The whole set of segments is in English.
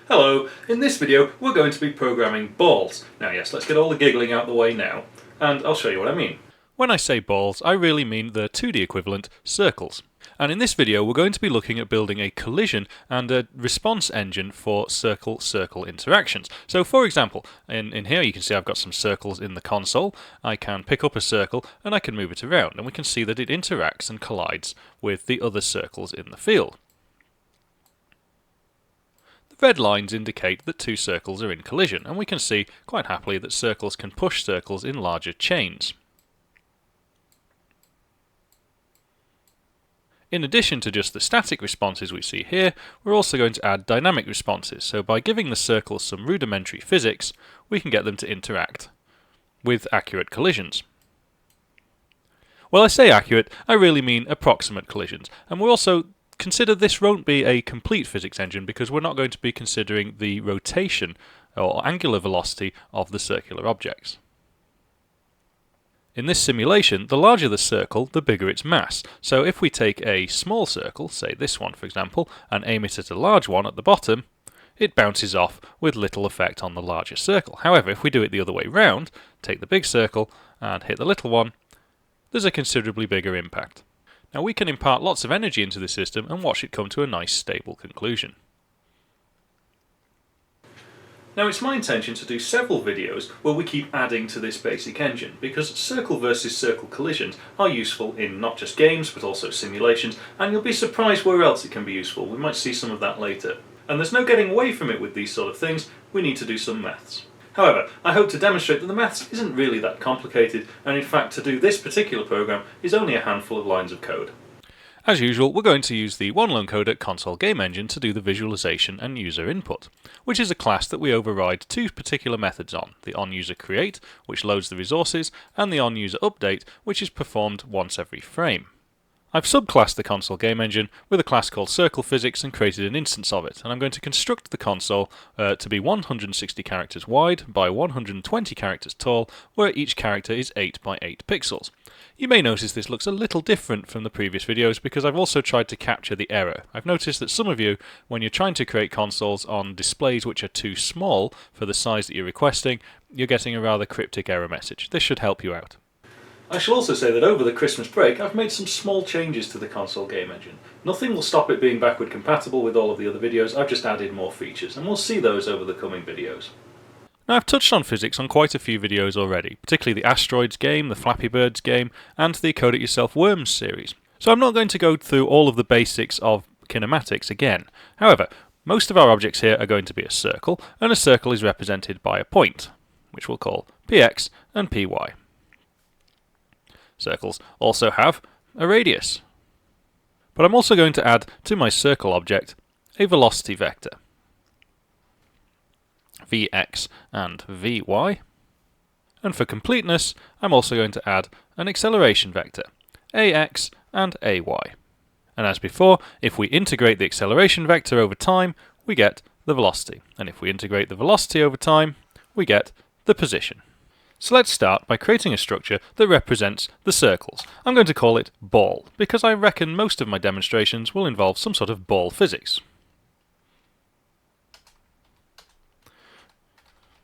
Hello, in this video we're going to be programming balls. Now yes, let's get all the giggling out the way now, and I'll show you what I mean. When I say balls, I really mean the 2D equivalent, circles. And in this video we're going to be looking at building a collision and a response engine for circle-circle interactions. So for example, in here you can see I've got some circles in the console. I can pick up a circle and I can move it around, and we can see that it interacts and collides with the other circles in the field. Red lines indicate that two circles are in collision, and we can see quite happily that circles can push circles in larger chains. In addition to just the static responses we see here, we're also going to add dynamic responses, so by giving the circles some rudimentary physics, we can get them to interact with accurate collisions. Well, I say accurate, I really mean approximate collisions, and we're also consider this won't be a complete physics engine because we're not going to be considering the rotation or angular velocity of the circular objects. In this simulation, the larger the circle, the bigger its mass. So if we take a small circle, say this one for example, and aim it at a large one at the bottom, it bounces off with little effect on the larger circle. However, if we do it the other way round, take the big circle and hit the little one, there's a considerably bigger impact. Now we can impart lots of energy into the system and watch it come to a nice stable conclusion. Now it's my intention to do several videos where we keep adding to this basic engine, because circle versus circle collisions are useful in not just games but also simulations, and you'll be surprised where else it can be useful. We might see some of that later. And there's no getting away from it with these sort of things, we need to do some maths. However, I hope to demonstrate that the maths isn't really that complicated, and in fact to do this particular program is only a handful of lines of code. As usual, we're going to use the OneLoneCoder console game engine to do the visualization and user input, which is a class that we override two particular methods on, the onUserCreate, which loads the resources, and the onUserUpdate, which is performed once every frame. I've subclassed the console game engine with a class called CirclePhysics and created an instance of it, and I'm going to construct the console to be 160 characters wide by 120 characters tall, where each character is 8 by 8 pixels. You may notice this looks a little different from the previous videos because I've also tried to capture the error. I've noticed that some of you, when you're trying to create consoles on displays which are too small for the size that you're requesting, you're getting a rather cryptic error message. This should help you out. I shall also say that over the Christmas break I've made some small changes to the console game engine. Nothing will stop it being backward compatible with all of the other videos, I've just added more features, and we'll see those over the coming videos. Now I've touched on physics on quite a few videos already, particularly the Asteroids game, the Flappy Birds game, and the Code It Yourself Worms series. So I'm not going to go through all of the basics of kinematics again. However, most of our objects here are going to be a circle, and a circle is represented by a point, which we'll call px and py. Circles also have a radius. But I'm also going to add to my circle object a velocity vector, Vx and Vy. And for completeness, I'm also going to add an acceleration vector, Ax and Ay. And as before, if we integrate the acceleration vector over time, we get the velocity. And if we integrate the velocity over time, we get the position. So let's start by creating a structure that represents the circles. I'm going to call it ball, because I reckon most of my demonstrations will involve some sort of ball physics.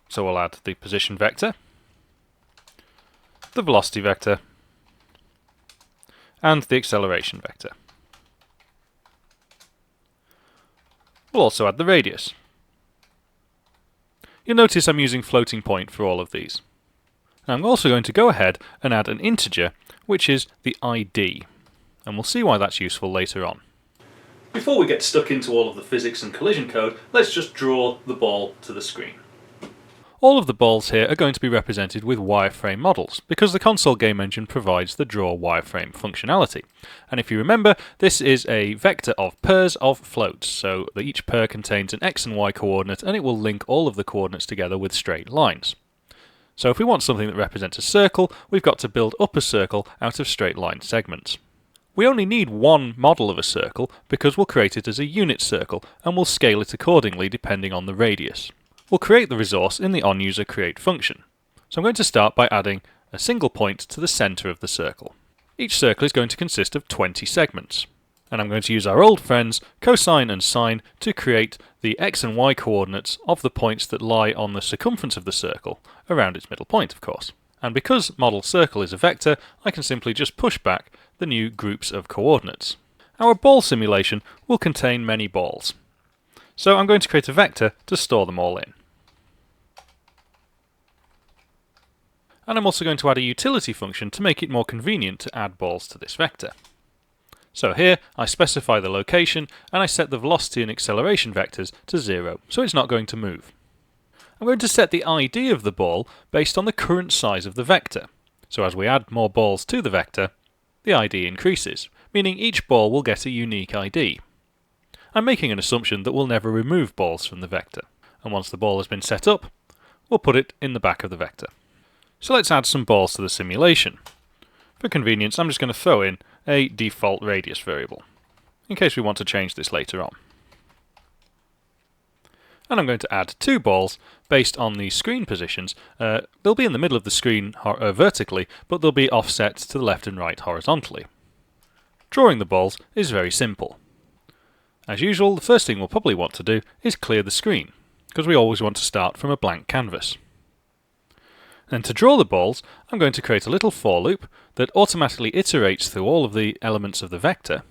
So we'll add the position vector, the velocity vector, and the acceleration vector. We'll also add the radius. You'll notice I'm using floating point for all of these. Now I'm also going to go ahead and add an integer, which is the ID, and we'll see why that's useful later on. Before we get stuck into all of the physics and collision code, let's just draw the ball to the screen. All of the balls here are going to be represented with wireframe models, because the console game engine provides the draw wireframe functionality. And if you remember, this is a vector of pairs of floats, so that each pair contains an x and y coordinate, and it will link all of the coordinates together with straight lines. So if we want something that represents a circle, we've got to build up a circle out of straight line segments. We only need one model of a circle because we'll create it as a unit circle, and we'll scale it accordingly depending on the radius. We'll create the resource in the onUserCreate function. So I'm going to start by adding a single point to the centre of the circle. Each circle is going to consist of 20 segments. And I'm going to use our old friends cosine and sine to create the x and y coordinates of the points that lie on the circumference of the circle, around its middle point of course. And because model circle is a vector, I can simply just push back the new groups of coordinates. Our ball simulation will contain many balls. So I'm going to create a vector to store them all in. And I'm also going to add a utility function to make it more convenient to add balls to this vector. So here I specify the location and I set the velocity and acceleration vectors to 0, so it's not going to move. I'm going to set the ID of the ball based on the current size of the vector. So as we add more balls to the vector, the ID increases, meaning each ball will get a unique ID. I'm making an assumption that we'll never remove balls from the vector, and once the ball has been set up, we'll put it in the back of the vector. So let's add some balls to the simulation. For convenience, I'm just going to throw in a default radius variable, in case we want to change this later on. And I'm going to add 2 balls based on the screen positions. They'll be in the middle of the screen vertically, but they'll be offset to the left and right horizontally. Drawing the balls is very simple. As usual, the first thing we'll probably want to do is clear the screen, because we always want to start from a blank canvas. Then to draw the balls, I'm going to create a little for loop that automatically iterates through all of the elements of the vector.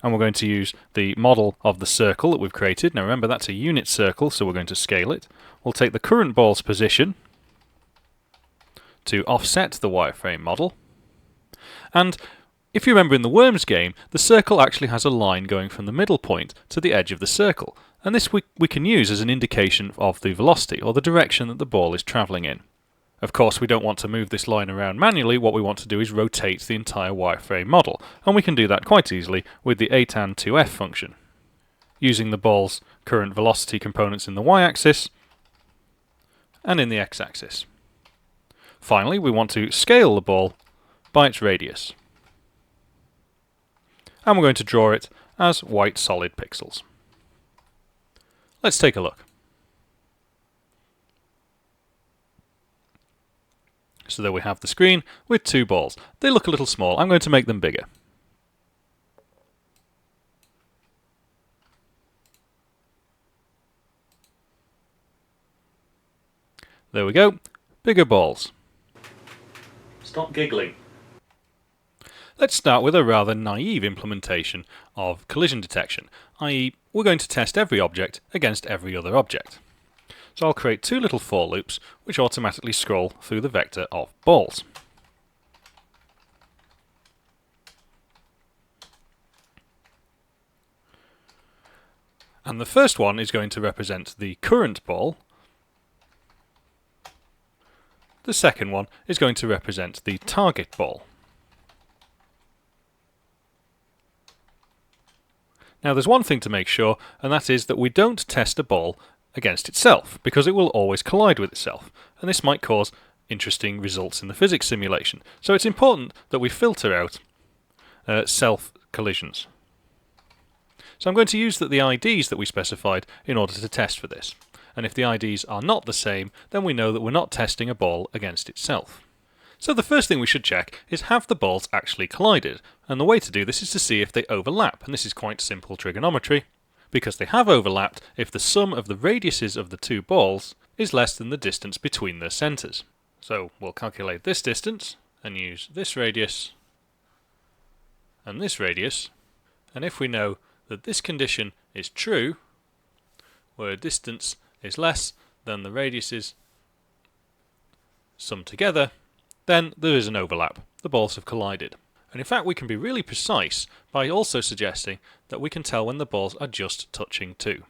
And we're going to use the model of the circle that we've created. Now remember, that's a unit circle, so we're going to scale it. We'll take the current ball's position to offset the wireframe model. And if you remember in the Worms game, the circle actually has a line going from the middle point to the edge of the circle. And this we can use as an indication of the velocity, or the direction that the ball is travelling in. Of course, we don't want to move this line around manually. What we want to do is rotate the entire wireframe model, and we can do that quite easily with the atan2f function, using the ball's current velocity components in the y-axis and in the x-axis. Finally, we want to scale the ball by its radius, and we're going to draw it as white solid pixels. Let's take a look. So there we have the screen with 2 balls. They look a little small. I'm going to make them bigger. There we go. Bigger balls. Stop giggling. Let's start with a rather naive implementation of collision detection, i.e. we're going to test every object against every other object. So I'll create 2 little for loops which automatically scroll through the vector of balls. And the first one is going to represent the current ball. The second one is going to represent the target ball. Now there's one thing to make sure, and that is that we don't test a ball against itself, because it will always collide with itself, and this might cause interesting results in the physics simulation. So it's important that we filter out self-collisions. So I'm going to use the IDs that we specified in order to test for this. And if the IDs are not the same, then we know that we're not testing a ball against itself. So the first thing we should check is, have the balls actually collided? And the way to do this is to see if they overlap, and this is quite simple trigonometry, because they have overlapped if the sum of the radiuses of the 2 balls is less than the distance between their centres. So we'll calculate this distance and use this radius and this radius, and if we know that this condition is true, where distance is less than the radiuses summed together, then there is an overlap. The balls have collided. And in fact we can be really precise by also suggesting that we can tell when the balls are just touching too.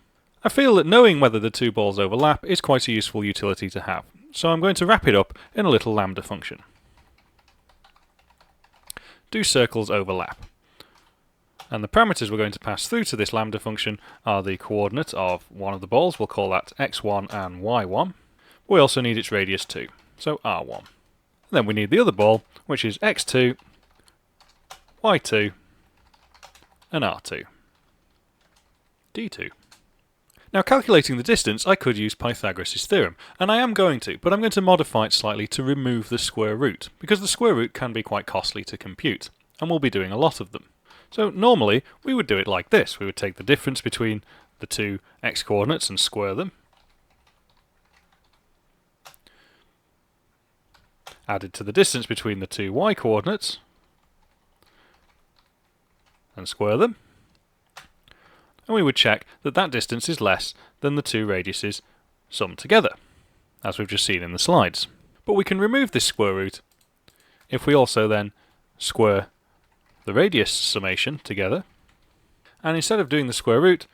I feel that knowing whether the 2 balls overlap is quite a useful utility to have, so I'm going to wrap it up in a little lambda function. Do circles overlap? And the parameters we're going to pass through to this lambda function are the coordinate of one of the balls, we'll call that x1 and y1. We also need its radius too, so r1. And then we need the other ball, which is x2, y2 and r2. d2. Now calculating the distance, I could use Pythagoras' theorem, and I am going to, but I'm going to modify it slightly to remove the square root, because the square root can be quite costly to compute, and we'll be doing a lot of them. So normally we would do it like this. We would take the difference between the two x coordinates and square them. Add it to the distance between the two y coordinates and square them. And we would check that that distance is less than the two radiuses summed together, as we've just seen in the slides. But we can remove this square root if we also then square the radius summation together, and instead of doing the square root,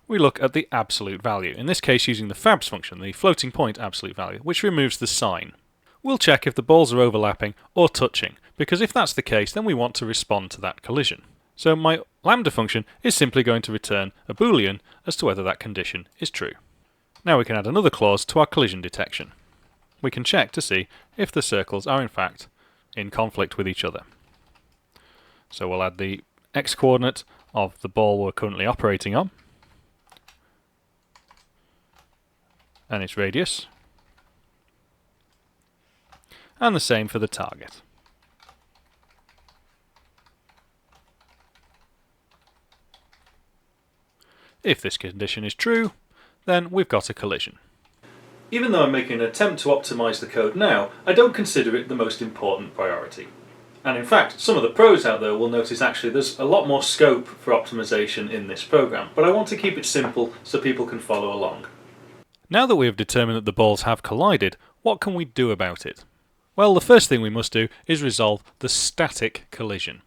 we look at the absolute value, in this case using the fabs function, the floating point absolute value, which removes the sign. We'll check if the balls are overlapping or touching, because if that's the case, then we want to respond to that collision. So my lambda function is simply going to return a boolean as to whether that condition is true. Now we can add another clause to our collision detection. We can check to see if the circles are in fact in conflict with each other. So we'll add the x-coordinate of the ball we're currently operating on, and its radius, and the same for the target. If this condition is true, then we've got a collision. Even though I'm making an attempt to optimize the code now, I don't consider it the most important priority. And in fact, some of the pros out there will notice actually there's a lot more scope for optimization in this program, but I want to keep it simple so people can follow along. Now that we have determined that the balls have collided, what can we do about it? Well, the first thing we must do is resolve the static collision.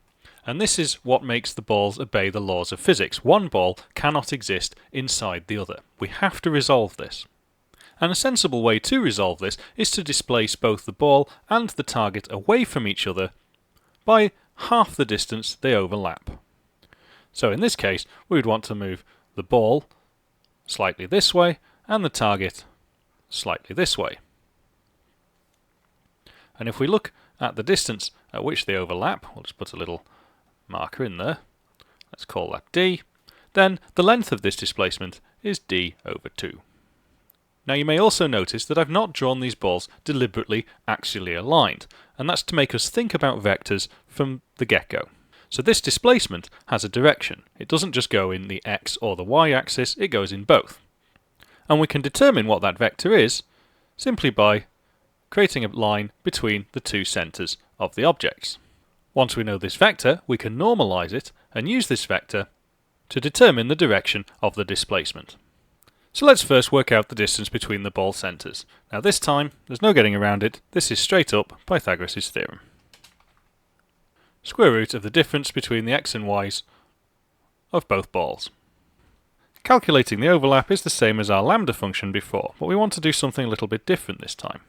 And this is what makes the balls obey the laws of physics. One ball cannot exist inside the other. We have to resolve this. And a sensible way to resolve this is to displace both the ball and the target away from each other by half the distance they overlap. So in this case, we would want to move the ball slightly this way and the target slightly this way. And if we look at the distance at which they overlap, we'll just put a little marker in there, let's call that d, then the length of this displacement is d over 2. Now you may also notice that I've not drawn these balls deliberately axially aligned, and that's to make us think about vectors from the get-go. So this displacement has a direction. It doesn't just go in the x or the y axis, it goes in both. And we can determine what that vector is simply by creating a line between the two centres of the objects. Once we know this vector, we can normalise it and use this vector to determine the direction of the displacement. So let's first work out the distance between the ball centres. Now this time, there's no getting around it, this is straight up Pythagoras' theorem. Square root of the difference between the x and y's of both balls. Calculating the overlap is the same as our lambda function before, but we want to do something a little bit different this time.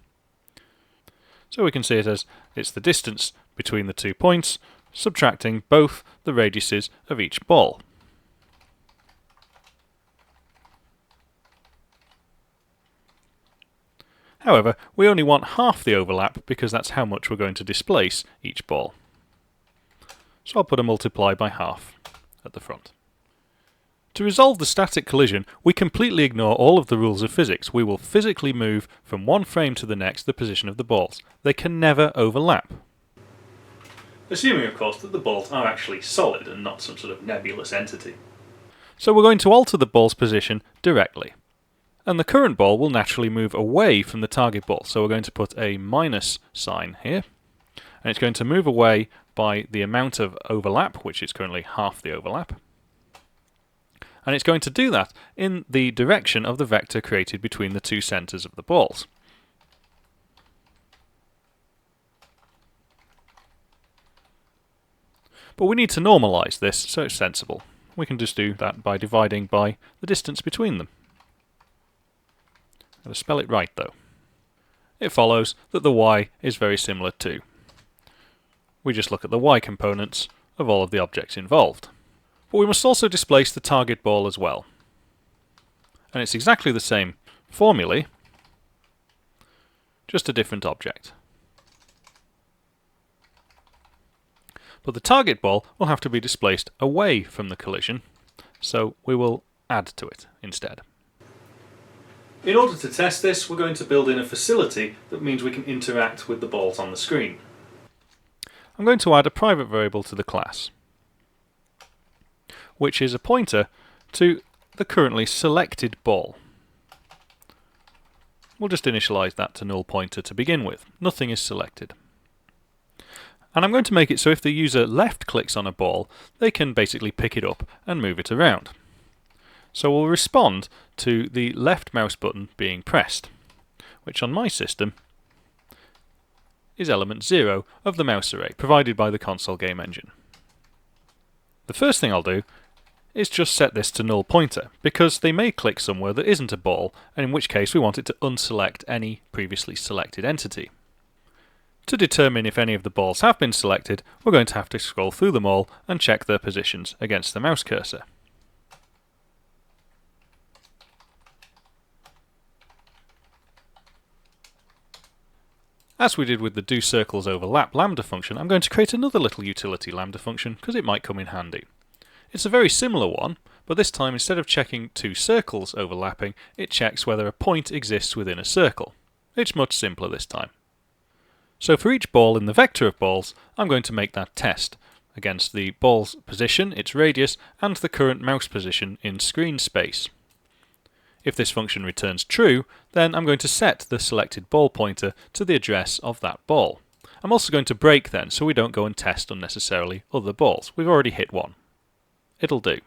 So we can see it as it's the distance between the 2 points, subtracting both the radiuses of each ball. However, we only want half the overlap because that's how much we're going to displace each ball. So I'll put a multiply by half at the front. To resolve the static collision, we completely ignore all of the rules of physics. We will physically move from one frame to the next the position of the balls. They can never overlap. Assuming, of course, that the balls are actually solid and not some sort of nebulous entity. So we're going to alter the ball's position directly. And the current ball will naturally move away from the target ball. So we're going to put a minus sign here. And it's going to move away by the amount of overlap, which is currently half the overlap. And it's going to do that in the direction of the vector created between the two centres of the balls. But we need to normalise this so it's sensible. We can just do that by dividing by the distance between them. I'll spell it right though. It follows that the y is very similar to. We just look at the y components of all of the objects involved. But we must also displace the target ball as well. And it's exactly the same formulae, just a different object. But the target ball will have to be displaced away from the collision, so we will add to it instead. In order to test this, we're going to build in a facility that means we can interact with the balls on the screen. I'm going to add a private variable to the class. which is a pointer to the currently selected ball. We'll just initialize that to null pointer to begin with. Nothing is selected. And I'm going to make it so if the user left clicks on a ball, they can basically pick it up and move it around. So we'll respond to the left mouse button being pressed, which on my system is element 0 of the mouse array provided by the console game engine. The first thing I'll do is just set this to null pointer, because they may click somewhere that isn't a ball, and in which case we want it to unselect any previously selected entity. To determine if any of the balls have been selected, we're going to have to scroll through them all and check their positions against the mouse cursor. As we did with the doCirclesOverlap lambda function, I'm going to create another little utility lambda function because it might come in handy. It's a very similar one, but this time instead of checking two circles overlapping, it checks whether a point exists within a circle. It's much simpler this time. So for each ball in the vector of balls, I'm going to make that test against the ball's position, its radius, and the current mouse position in screen space. If this function returns true, then I'm going to set the selected ball pointer to the address of that ball. I'm also going to break then, so we don't go and test unnecessarily other balls. We've already hit one. It'll do.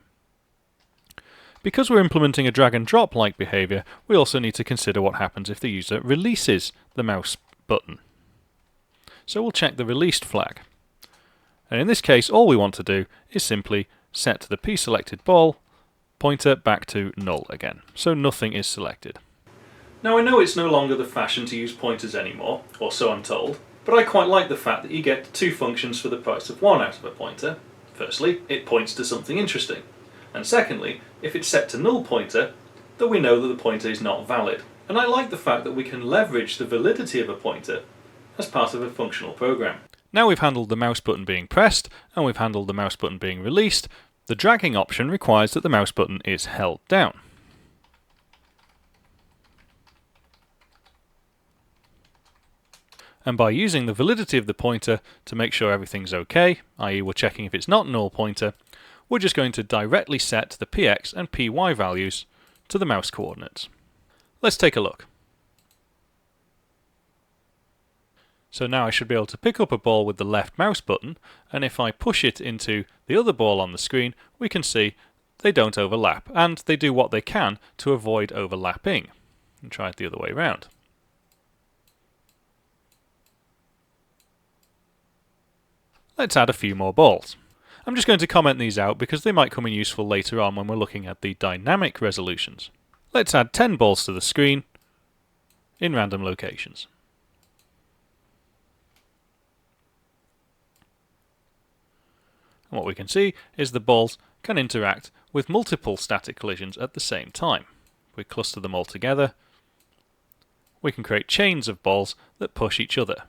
Because we're implementing a drag and drop like behaviour, we also need to consider what happens if the user releases the mouse button. So we'll check the released flag. And in this case, all we want to do is simply set the p-selected ball pointer back to null again, so nothing is selected. Now I know it's no longer the fashion to use pointers anymore, or so I'm told, but I quite like the fact that you get two functions for the price of one out of a pointer. Firstly, it points to something interesting, and secondly, if it's set to null pointer, then we know that the pointer is not valid. And I like the fact that we can leverage the validity of a pointer as part of a functional program. Now we've handled the mouse button being pressed, and we've handled the mouse button being released, the dragging option requires that the mouse button is held down. And by using the validity of the pointer to make sure everything's okay, i.e. we're checking if it's not null pointer, we're just going to directly set the px and py values to the mouse coordinates. Let's take a look. So now I should be able to pick up a ball with the left mouse button, and if I push it into the other ball on the screen, we can see they don't overlap, and they do what they can to avoid overlapping. And try it the other way around. Let's add a few more balls. I'm just going to comment these out because they might come in useful later on when we're looking at the dynamic resolutions. Let's add 10 balls to the screen in random locations. And what we can see is the balls can interact with multiple static collisions at the same time. If we cluster them all together, we can create chains of balls that push each other,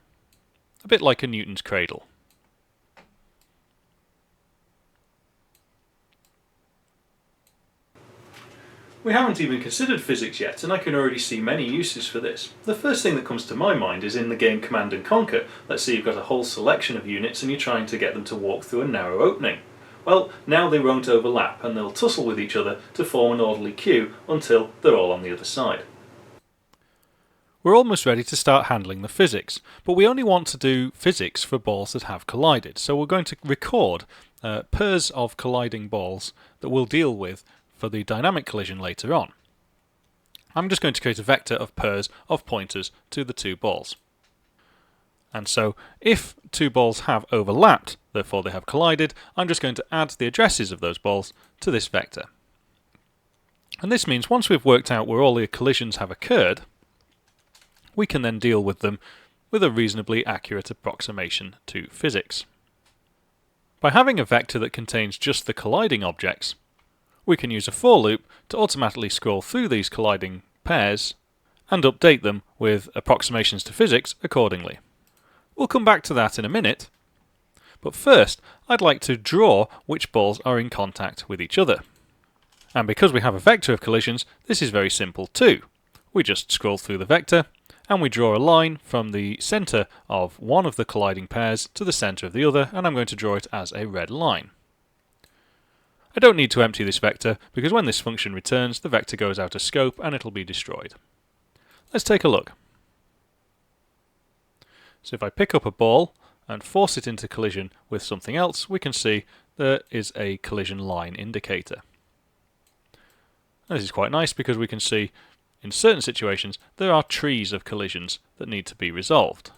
a bit like a Newton's cradle. We haven't even considered physics yet, and I can already see many uses for this. The first thing that comes to my mind is in the game Command and Conquer. Let's say you've got a whole selection of units and you're trying to get them to walk through a narrow opening. Well, now they won't overlap and they'll tussle with each other to form an orderly queue until they're all on the other side. We're almost ready to start handling the physics, but we only want to do physics for balls that have collided, so we're going to record pairs of colliding balls that we'll deal with for the dynamic collision later on. I'm just going to create a vector of pairs of pointers to the two balls. And so if two balls have overlapped, therefore they have collided, I'm just going to add the addresses of those balls to this vector. And this means once we've worked out where all the collisions have occurred, we can then deal with them with a reasonably accurate approximation to physics. By having a vector that contains just the colliding objects, we can use a for loop to automatically scroll through these colliding pairs and update them with approximations to physics accordingly. We'll come back to that in a minute, but first I'd like to draw which balls are in contact with each other. And because we have a vector of collisions, this is very simple too. We just scroll through the vector and we draw a line from the centre of one of the colliding pairs to the centre of the other, and I'm going to draw it as a red line. I don't need to empty this vector because when this function returns, the vector goes out of scope and it'll be destroyed. Let's take a look. So if I pick up a ball and force it into collision with something else, we can see there is a collision line indicator. And this is quite nice because we can see in certain situations there are trees of collisions that need to be resolved.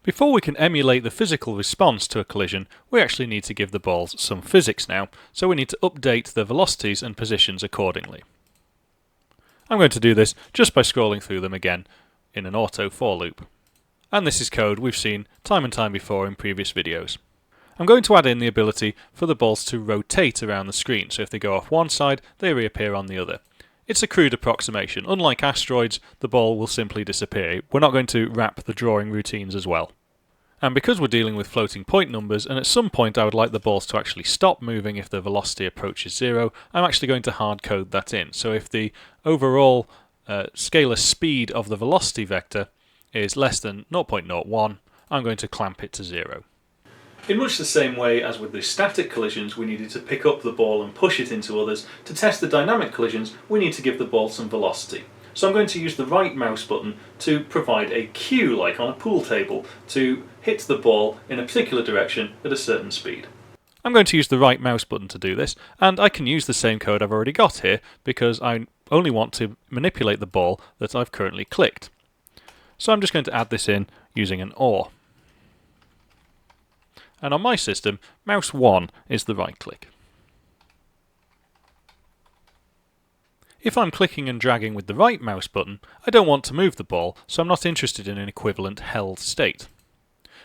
Before we can emulate the physical response to a collision, we actually need to give the balls some physics now, so we need to update the velocities and positions accordingly. I'm going to do this just by scrolling through them again in an auto for loop. And this is code we've seen time and time before in previous videos. I'm going to add in the ability for the balls to rotate around the screen, so if they go off one side, they reappear on the other. It's a crude approximation. Unlike asteroids, the ball will simply disappear. We're not going to wrap the drawing routines as well. And because we're dealing with floating point numbers, and at some point I would like the balls to actually stop moving if the velocity approaches 0, I'm actually going to hard code that in. So if the overall scalar speed of the velocity vector is less than 0.01, I'm going to clamp it to 0. In much the same way as with the static collisions, we needed to pick up the ball and push it into others, to test the dynamic collisions, we need to give the ball some velocity. So I'm going to use the right mouse button to provide a cue, like on a pool table, to hit the ball in a particular direction at a certain speed. I'm going to use the right mouse button to do this, and I can use the same code I've already got here, because I only want to manipulate the ball that I've currently clicked. So I'm just going to add this in using an OR. And on my system, mouse 1 is the right click. If I'm clicking and dragging with the right mouse button, I don't want to move the ball, so I'm not interested in an equivalent held state.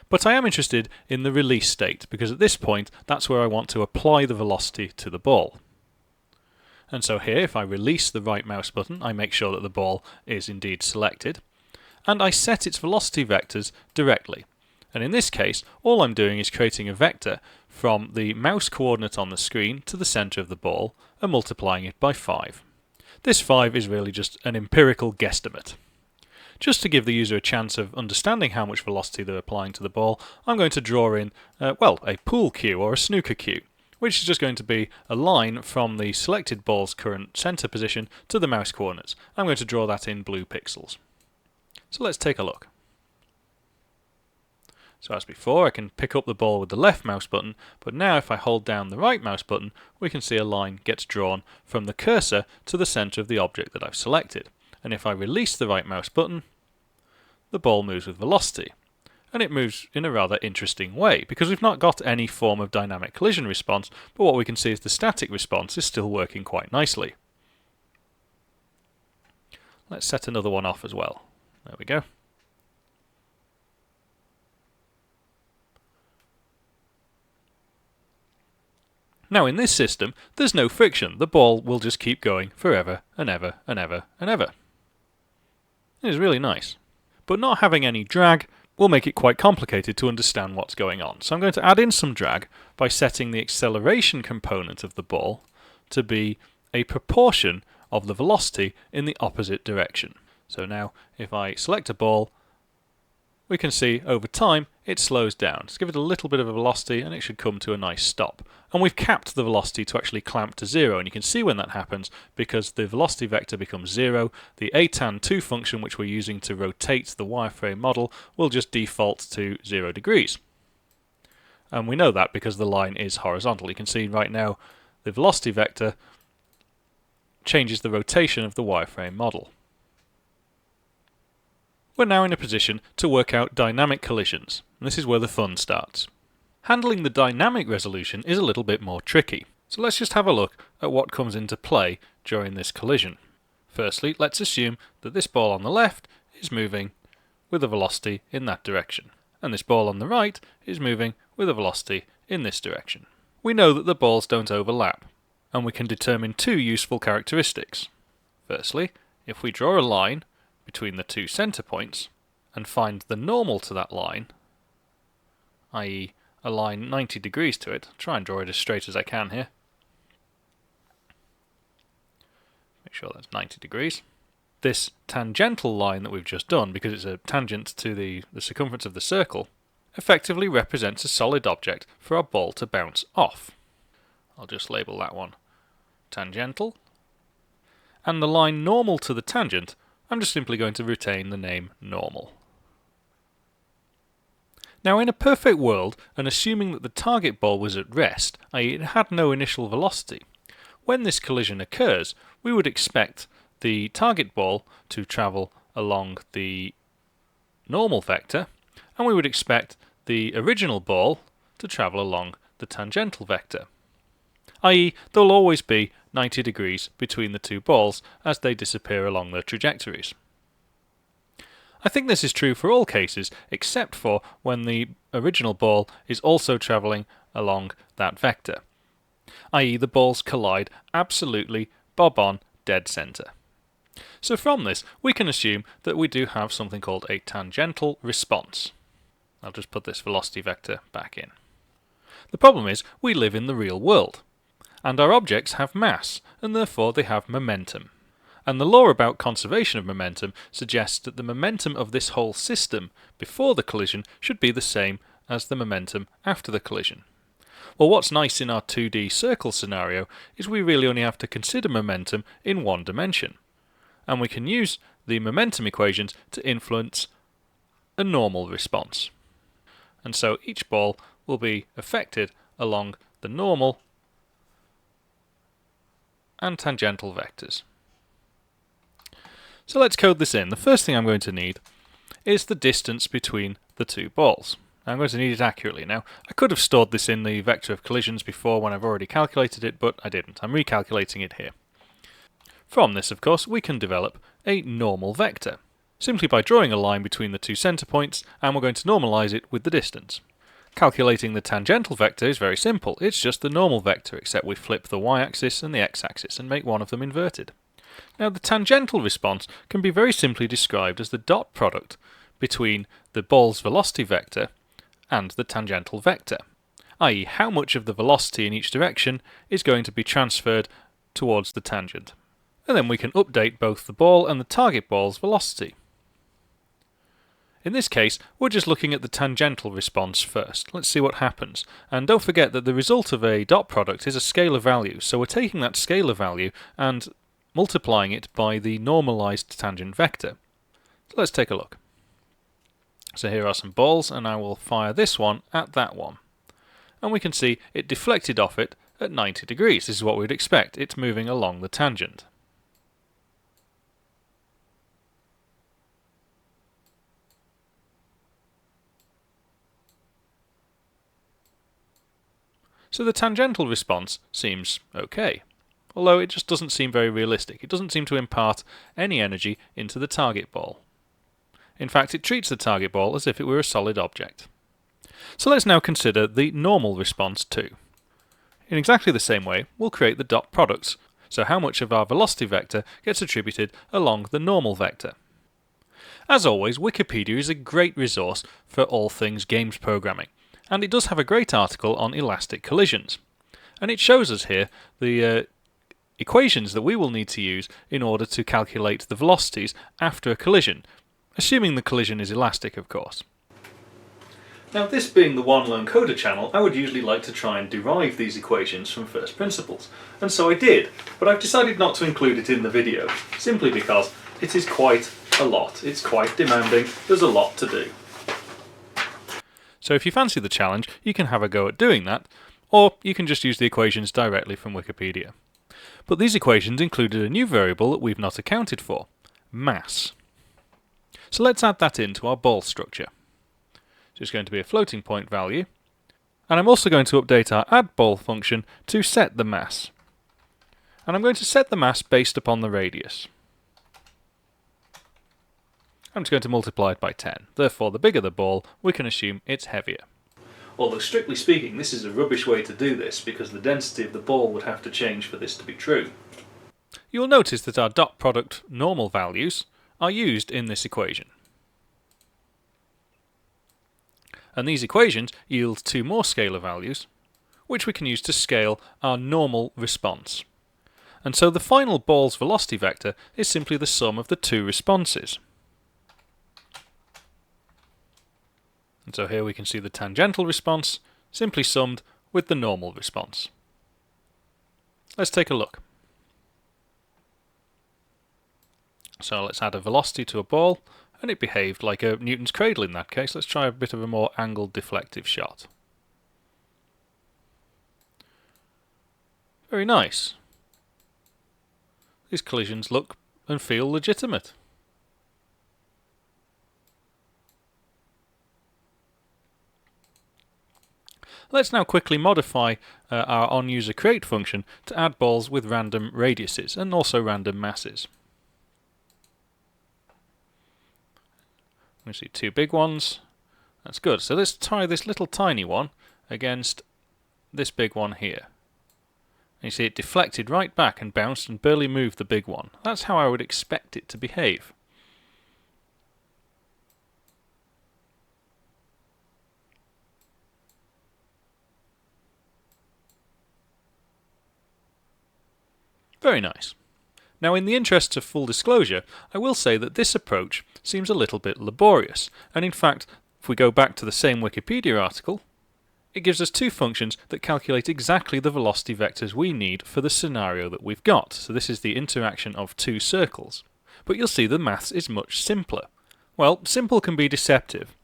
But I am interested in the release state, because at this point, that's where I want to apply the velocity to the ball. And so here, if I release the right mouse button, I make sure that the ball is indeed selected, and I set its velocity vectors directly. And in this case, all I'm doing is creating a vector from the mouse coordinate on the screen to the centre of the ball and multiplying it by 5. This 5 is really just an empirical guesstimate. Just to give the user a chance of understanding how much velocity they're applying to the ball, I'm going to draw in, a pool cue or a snooker cue, which is just going to be a line from the selected ball's current centre position to the mouse coordinates. I'm going to draw that in blue pixels. So let's take a look. So as before, I can pick up the ball with the left mouse button, but now if I hold down the right mouse button, we can see a line gets drawn from the cursor to the centre of the object that I've selected. And if I release the right mouse button, the ball moves with velocity. And it moves in a rather interesting way, because we've not got any form of dynamic collision response, but what we can see is the static response is still working quite nicely. Let's set another one off as well. There we go. Now in this system, there's no friction. The ball will just keep going forever and ever and ever and ever. It is really nice. But not having any drag will make it quite complicated to understand what's going on. So I'm going to add in some drag by setting the acceleration component of the ball to be a proportion of the velocity in the opposite direction. So now if I select a ball, we can see over time it slows down. Just give it a little bit of a velocity and it should come to a nice stop. And we've capped the velocity to actually clamp to 0, and you can see when that happens because the velocity vector becomes 0. The atan2 function, which we're using to rotate the wireframe model, will just default to 0 degrees. And we know that because the line is horizontal. You can see right now the velocity vector changes the rotation of the wireframe model. We're now in a position to work out dynamic collisions, and this is where the fun starts. Handling the dynamic resolution is a little bit more tricky, so let's just have a look at what comes into play during this collision. Firstly, let's assume that this ball on the left is moving with a velocity in that direction, and this ball on the right is moving with a velocity in this direction. We know that the balls don't overlap, and we can determine two useful characteristics. Firstly, if we draw a line between the two centre points and find the normal to that line, i.e. a line 90 degrees to it, try and draw it as straight as I can here. Make sure that's 90 degrees. This tangential line that we've just done, because it's a tangent to the circumference of the circle, effectively represents a solid object for our ball to bounce off. I'll just label that one tangential. And the line normal to the tangent, I'm just simply going to retain the name normal. Now in a perfect world, and assuming that the target ball was at rest, i.e. it had no initial velocity, when this collision occurs, we would expect the target ball to travel along the normal vector, and we would expect the original ball to travel along the tangential vector, i.e. there will always be 90 degrees between the two balls as they disappear along their trajectories. I think this is true for all cases except for when the original ball is also travelling along that vector, i.e. the balls collide absolutely bob-on dead centre. So from this we can assume that we do have something called a tangential response. I'll just put this velocity vector back in. The problem is we live in the real world, and our objects have mass, and therefore they have momentum. And the law about conservation of momentum suggests that the momentum of this whole system before the collision should be the same as the momentum after the collision. Well, what's nice in our 2D circle scenario is we really only have to consider momentum in one dimension, and we can use the momentum equations to influence a normal response. And so each ball will be affected along the normal and tangential vectors. So let's code this in. The first thing I'm going to need is the distance between the two balls. I'm going to need it accurately. Now, I could have stored this in the vector of collisions before when I've already calculated it, but I didn't. I'm recalculating it here. From this, of course, we can develop a normal vector, simply by drawing a line between the two centre points, and we're going to normalise it with the distance. Calculating the tangential vector is very simple. It's just the normal vector, except we flip the y-axis and the x-axis and make one of them inverted. Now, the tangential response can be very simply described as the dot product between the ball's velocity vector and the tangential vector, i.e. how much of the velocity in each direction is going to be transferred towards the tangent. And then we can update both the ball and the target ball's velocity. In this case, we're just looking at the tangential response first. Let's see what happens. And don't forget that the result of a dot product is a scalar value, so we're taking that scalar value and multiplying it by the normalized tangent vector. So let's take a look. So here are some balls, and I will fire this one at that one. And we can see it deflected off it at 90 degrees. This is what we'd expect. It's moving along the tangent. So the tangential response seems okay, although it just doesn't seem very realistic. It doesn't seem to impart any energy into the target ball. In fact, it treats the target ball as if it were a solid object. So let's now consider the normal response too. In exactly the same way, we'll create the dot products, so how much of our velocity vector gets attributed along the normal vector. As always, Wikipedia is a great resource for all things games programming, and it does have a great article on elastic collisions. And it shows us here the equations that we will need to use in order to calculate the velocities after a collision, assuming the collision is elastic, of course. Now, this being the One Learn Coder channel, I would usually like to try and derive these equations from first principles, and so I did, but I've decided not to include it in the video, simply because it is quite a lot. It's quite demanding, there's a lot to do. So if you fancy the challenge, you can have a go at doing that, or you can just use the equations directly from Wikipedia. But these equations included a new variable that we've not accounted for, mass. So let's add that into our ball structure. So it's going to be a floating point value, and I'm also going to update our addBall function to set the mass. And I'm going to set the mass based upon the radius. I'm just going to multiply it by 10. Therefore, the bigger the ball, we can assume it's heavier. Although strictly speaking, this is a rubbish way to do this, because the density of the ball would have to change for this to be true. You'll notice that our dot product normal values are used in this equation. And these equations yield two more scalar values, which we can use to scale our normal response. And so the final ball's velocity vector is simply the sum of the two responses. And so here we can see the tangential response simply summed with the normal response. Let's take a look. So let's add a velocity to a ball, and it behaved like a Newton's cradle in that case. Let's try a bit of a more angled deflective shot. Very nice. These collisions look and feel legitimate. Let's now quickly modify our onUserCreate function to add balls with random radiuses and also random masses. We see two big ones. That's good. So let's try this little tiny one against this big one here. And you see it deflected right back and bounced and barely moved the big one. That's how I would expect it to behave. Very nice. Now, in the interests of full disclosure, I will say that this approach seems a little bit laborious, and in fact, if we go back to the same Wikipedia article, it gives us two functions that calculate exactly the velocity vectors we need for the scenario that we've got. So this is the interaction of two circles. But you'll see the maths is much simpler. Well, simple can be deceptive,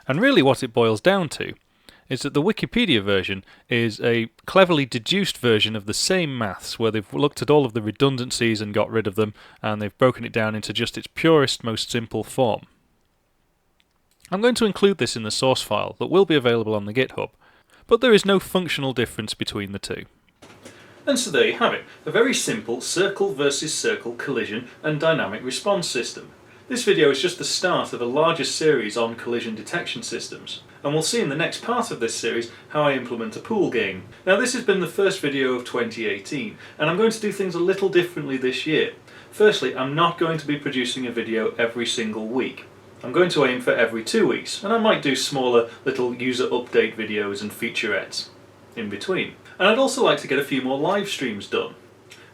and really what it boils down to is that the Wikipedia version is a cleverly deduced version of the same maths, where they've looked at all of the redundancies and got rid of them, and they've broken it down into just its purest, most simple form. I'm going to include this in the source file that will be available on the GitHub, but there is no functional difference between the two. And so there you have it, a very simple circle versus circle collision and dynamic response system. This video is just the start of a larger series on collision detection systems, and we'll see in the next part of this series how I implement a pool game. Now, this has been the first video of 2018, and I'm going to do things a little differently this year. Firstly, I'm not going to be producing a video every single week. I'm going to aim for every 2 weeks, and I might do smaller little user update videos and featurettes in between. And I'd also like to get a few more live streams done.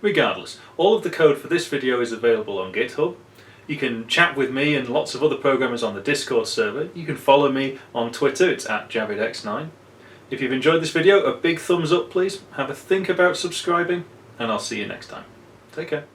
Regardless, all of the code for this video is available on GitHub. You can chat with me and lots of other programmers on the Discord server. You can follow me on Twitter, it's @JavidX9. If you've enjoyed this video, a big thumbs up please. Have a think about subscribing, and I'll see you next time. Take care.